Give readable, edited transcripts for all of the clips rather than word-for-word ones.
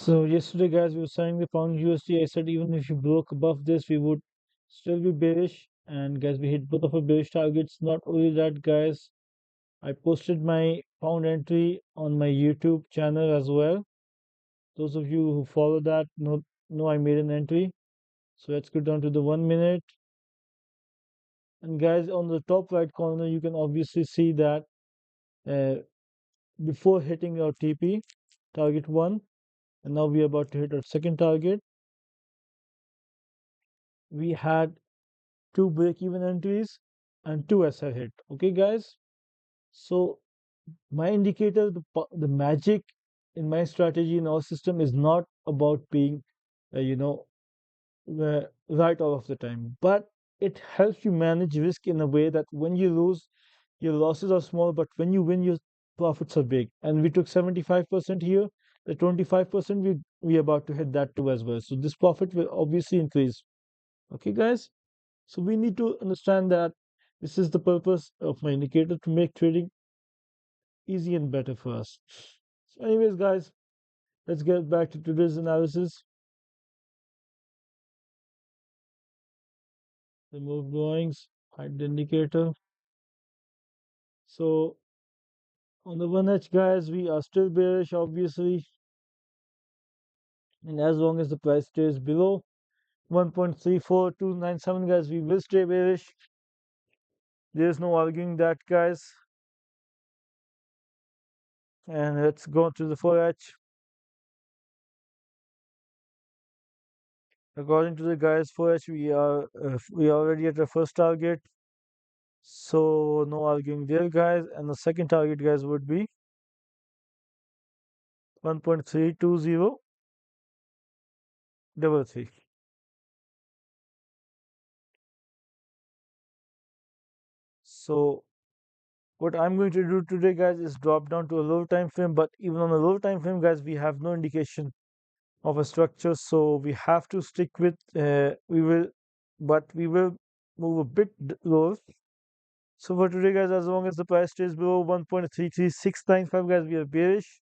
So yesterday, guys, we were selling the pound USD. I said even if you broke above this, we would still be bearish. And guys, we hit both of our bearish targets. Not only that, guys, I posted my pound entry on my YouTube channel as well. Those of you who follow that know I made an entry. So let's go down to the 1 minute. And guys, on the top right corner, you can obviously see that uh, before hitting our TP, target one, and now we are about to hit our second target. We had two break-even entries and two SR hit. Okay, guys. So my indicator, the magic in my strategy in our system is not about being, uh, you know, right all of the time, but it helps you manage risk in a way that when you lose, your losses are small, but when you win, your profits are big. And we took 75% here. The 25% we about to hit that too as well. So this profit will obviously increase. Okay, guys. So we need to understand that this is the purpose of my indicator to make trading easy and better for us. So anyways, guys, let's get back to today's analysis. Remove drawings, hide the indicator. So on the one edge, guys, we are still bearish, obviously. And as long as the price stays below 1.34297, guys, we will stay bearish. There's no arguing that, guys. And let's go to the 4H. According to the guys 4H, we are already at the first target. So no arguing there, guys. And the second target, guys, would be 1.32033. So what I'm going to do today, guys, is drop down to a lower time frame. But even on a lower time frame, guys, we have no indication of a structure. So we have to stick with we will move a bit lower. So for today, guys, as long as the price stays below 1.33695, guys, we are bearish.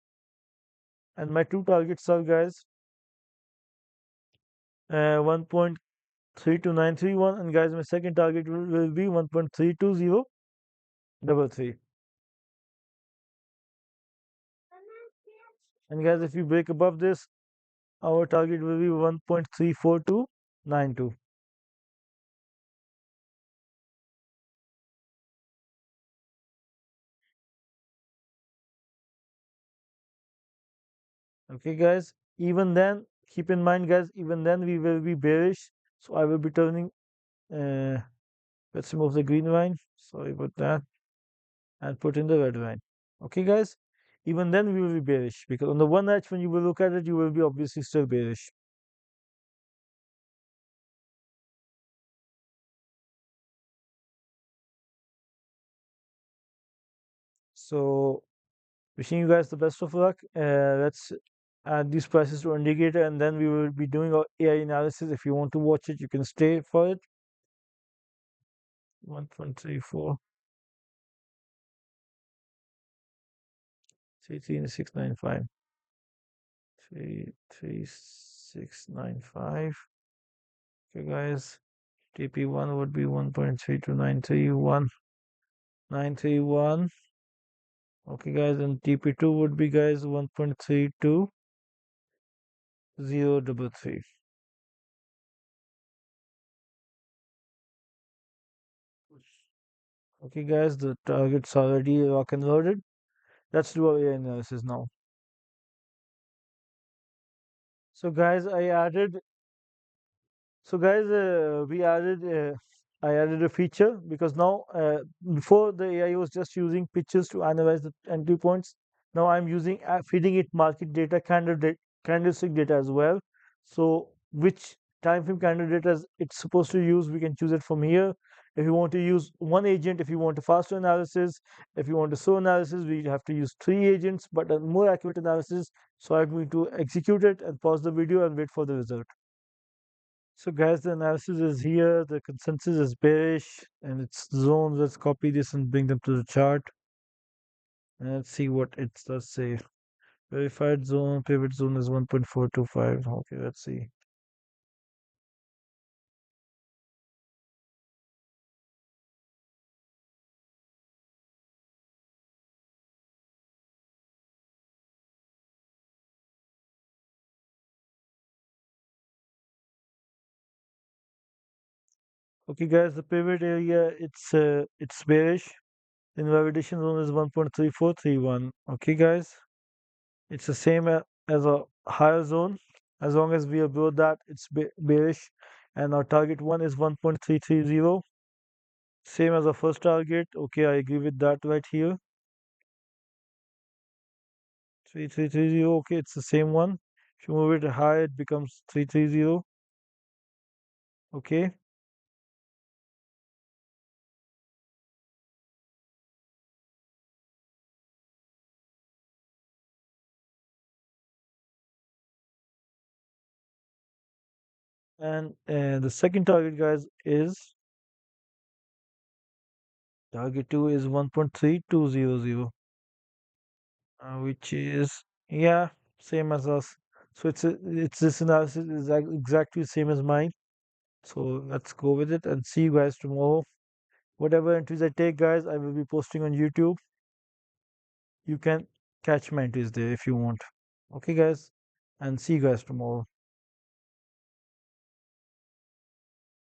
And my two targets are, guys, 1.32931, and guys, my second target will be 1.32033. And guys, if you break above this, our target will be 1.34292. Okay, guys, even then, keep in mind, guys, even then we will be bearish. So I will be turning, uh, let's remove the green line. Sorry about that. And put in the red line. Okay, guys, even then we will be bearish because on the one edge, when you will look at it, you will be obviously still bearish. So wishing you guys the best of luck. Let's add these prices to indicator, and then we will be doing our AI analysis. If you want to watch it, you can stay for it. 1.34, 33695, 33695. Okay, guys. TP1 would be 1.32931. Okay, guys, and TP2 would be, guys, 1.32033. Okay, guys, the target's already rock and loaded. Let's do our AI analysis now. So, guys, we added. I added a feature because now, before the AI was just using pictures to analyze the entry points. Now I'm using feeding it market data, candlestick data as well. So which time frame candle data it's supposed to use, we can choose it from here. If you want to use one agent, if you want a faster analysis, if you want a slow analysis, we have to use three agents, but a more accurate analysis. So I'm going to execute it and pause the video and wait for the result. So guys, the analysis is here. The consensus is bearish and it's zones. Let's copy this and bring them to the chart. And let's see what it does say. Verified zone, pivot zone is 1.425. Okay, let's see. Okay, guys, the pivot area it's bearish. Invalidation zone is 1.3431. Okay, guys, it's the same as a higher zone. As long as we are below that, it's bearish, and our target one is 1.330. Same as the first target. Okay, I agree with that right here. 3330. Okay, it's the same one. If you move it high, it becomes 330. Okay, and the second target, guys, is target two is 1.3200, which is, yeah, same as us. So it's this analysis is exactly same as mine. So let's go with it and see you guys tomorrow. Whatever entries I take, guys, I will be posting on YouTube. You can catch my entries there if you want. Okay, guys, and see you guys tomorrow.